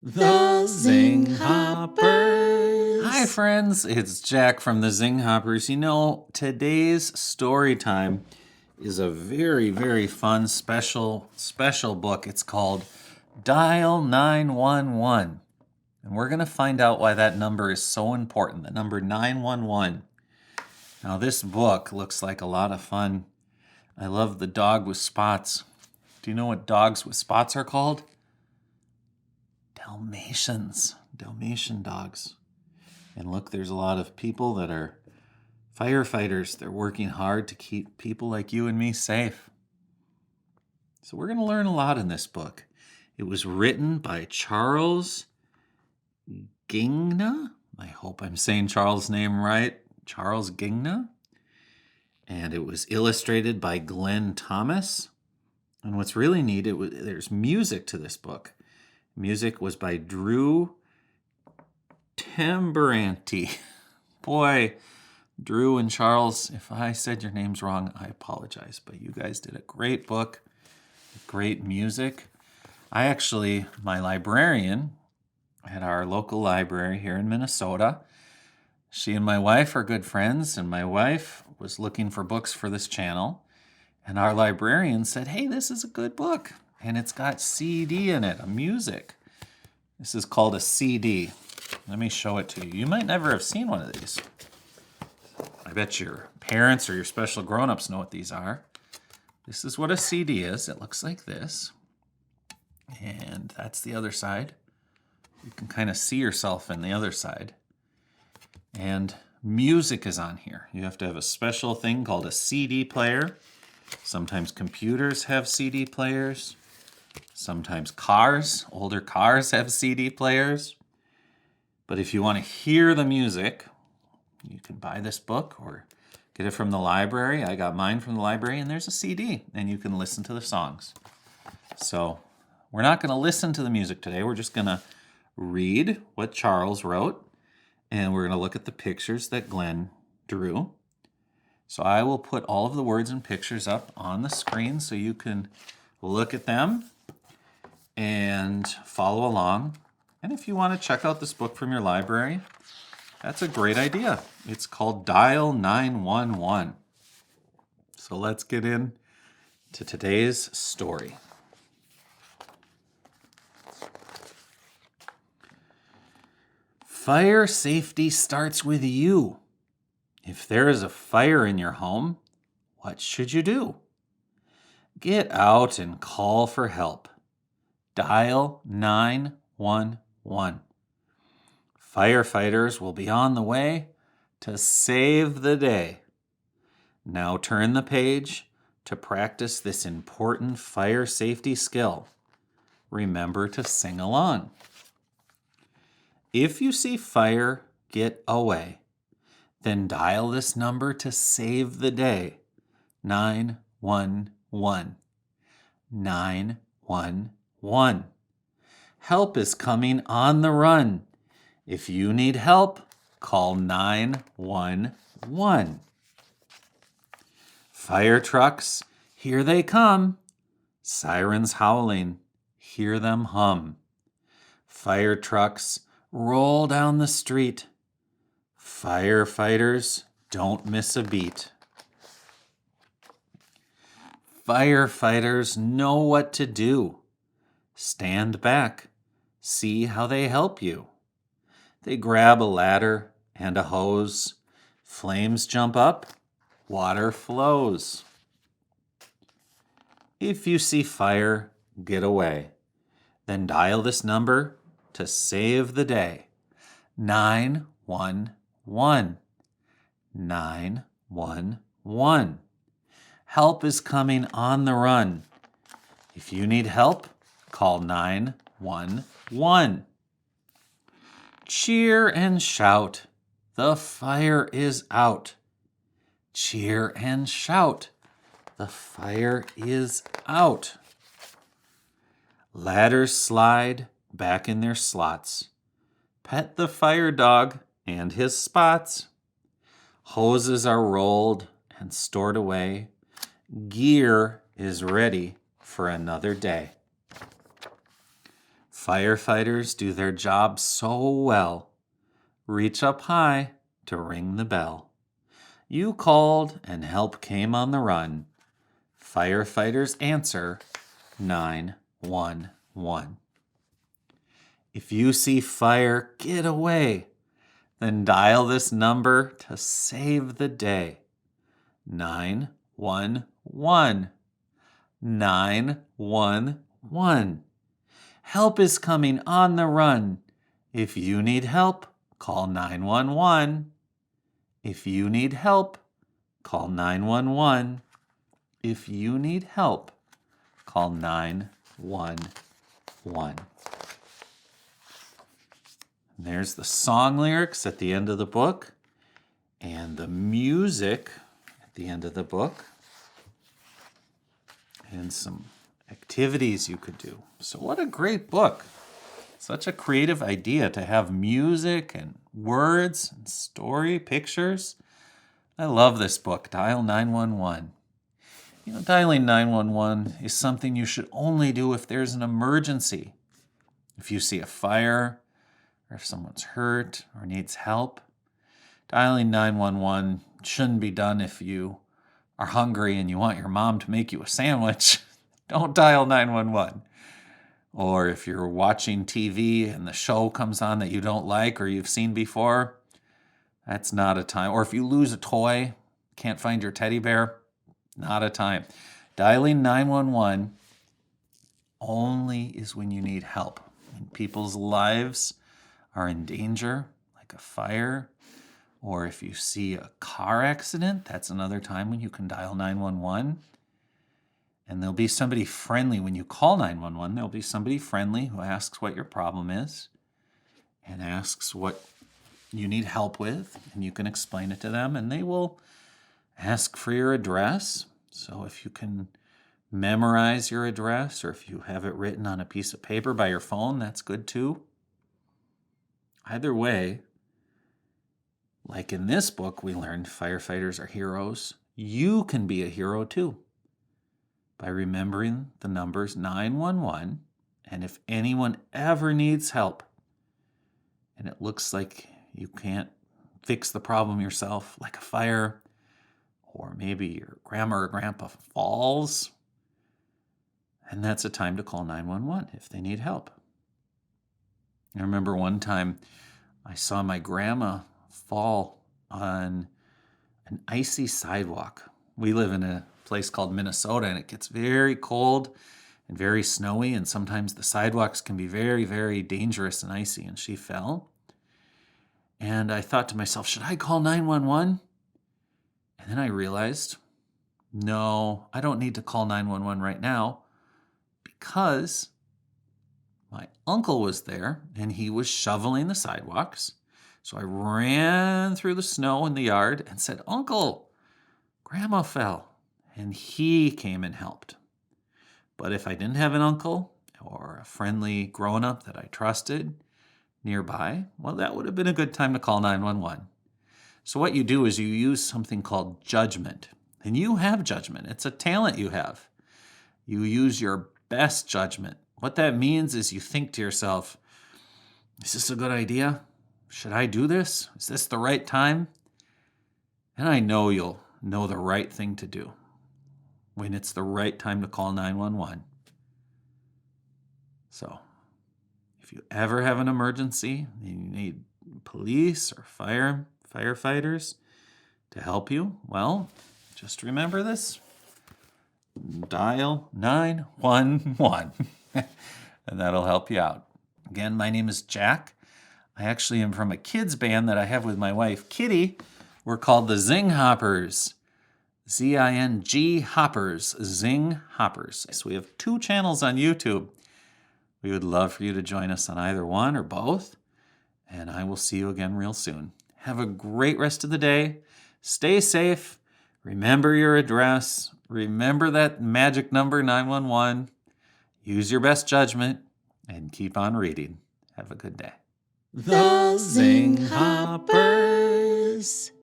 The Zinghoppers. Hi, friends. It's Jack from the Zinghoppers. You know, today's story time is a very, very fun, special book. It's called Dial 911. And we're going to find out why that number is so important, the number 911. Now, this book looks like a lot of fun. I love the dog with spots. Do you know what dogs with spots are called? Dalmatian dogs. And look, there's a lot of people that are firefighters. They're working hard to keep people like you and me safe. So we're going to learn a lot in this book. It was written by Charles Gingna. I hope I'm saying Charles' name right. Charles Gingna. And it was illustrated by Glenn Thomas. And what's really neat, there's music to this book. Music was by Drew Tamburanti. Boy, Drew and Charles, if I said your names wrong, I apologize. But you guys did a great book, great music. My librarian at our local library here in Minnesota, she and my wife are good friends, and my wife was looking for books for this channel. And our librarian said, hey, this is a good book. And it's got CD in it, a music. This is called a CD. Let me show it to you. You might never have seen one of these. I bet your parents or your special grown-ups know what these are. This is what a CD is. It looks like this. And that's the other side. You can kind of see yourself in the other side. And music is on here. You have to have a special thing called a CD player. Sometimes computers have CD players. Sometimes older cars have CD players. But if you want to hear the music, you can buy this book or get it from the library. I got mine from the library, and there's a CD, and you can listen to the songs. So we're not going to listen to the music today. We're just going to read what Charles wrote, and we're going to look at the pictures that Glenn drew. So I will put all of the words and pictures up on the screen so you can look at them and follow along. And if you want to check out this book from your library, that's a great idea. It's called Dial 911. So let's get into today's story. Fire safety starts with you. If there is a fire in your home, what should you do? Get out and call for help. Dial 911. Firefighters will be on the way to save the day. Now turn the page to practice this important fire safety skill. Remember to sing along. If you see fire, get away. Then dial this number to save the day. 911. 911. Help is coming on the run. If you need help, call 911. Fire trucks, here they come. Sirens howling, hear them hum. Fire trucks, roll down the street. Firefighters, don't miss a beat. Firefighters know what to do. Stand back, see how they help you. They grab a ladder and a hose. Flames jump up, water flows. If you see fire, get away. Then dial this number to save the day. 911. 911. Help is coming on the run. If you need help, call 911. Cheer and shout, the fire is out. Cheer and shout, the fire is out. Ladders slide back in their slots. Pet the fire dog and his spots. Hoses are rolled and stored away. Gear is ready for another day. Firefighters do their job so well. Reach up high to ring the bell. You called and help came on the run. Firefighters answer 911. If you see fire, get away. Then dial this number to save the day. 911. 911. Help is coming on the run. If you need help, call 911. If you need help, call 911. If you need help, call 911. There's the song lyrics at the end of the book and the music at the end of the book and some activities you could do. So what a great book. Such a creative idea to have music and words and story, pictures. I love this book, Dial 911. You know, dialing 911 is something you should only do if there's an emergency. If you see a fire, or if someone's hurt or needs help. Dialing 911 shouldn't be done if you are hungry and you want your mom to make you a sandwich. Don't dial 911. Or if you're watching TV and the show comes on that you don't like or you've seen before, that's not a time. Or if you lose a toy, can't find your teddy bear, not a time. Dialing 911 only is when you need help. When people's lives are in danger, like a fire, or if you see a car accident, that's another time when you can dial 911. And there'll be somebody friendly when you call 911. There'll be somebody friendly who asks what your problem is and asks what you need help with, and you can explain it to them, and they will ask for your address. So if you can memorize your address, or if you have it written on a piece of paper by your phone, that's good too. Either way, like in this book, we learned firefighters are heroes. You can be a hero too by remembering the numbers 911. And if anyone ever needs help and it looks like you can't fix the problem yourself, like a fire, or maybe your grandma or grandpa falls, and that's a time to call 911 if they need help. I remember one time I saw my grandma fall on an icy sidewalk. We live in a place called Minnesota, and it gets very cold and very snowy, and sometimes the sidewalks can be very, very dangerous and icy, and she fell. And I thought to myself, should I call 911? And then I realized, no, I don't need to call 911 right now because my uncle was there and he was shoveling the sidewalks. So I ran through the snow in the yard and said, Uncle, Grandma fell. And he came and helped. But if I didn't have an uncle or a friendly grown-up that I trusted nearby, well, that would have been a good time to call 911. So what you do is you use something called judgment. And you have judgment. It's a talent you have. You use your best judgment. What that means is you think to yourself, is this a good idea? Should I do this? Is this the right time? And I know you'll know the right thing to do when it's the right time to call 911. So if you ever have an emergency and you need police or firefighters to help you, well, just remember this. Dial 911. And that'll help you out. Again, my name is Jack. I actually am from a kids band that I have with my wife, Kitty. We're called the Zinghoppers. Z-I-N-G Hoppers. Zinghoppers. So we have 2 channels on YouTube. We would love for you to join us on either one or both. And I will see you again real soon. Have a great rest of the day. Stay safe. Remember your address. Remember that magic number 911. Use your best judgment and keep on reading. Have a good day. The Zinghoppers.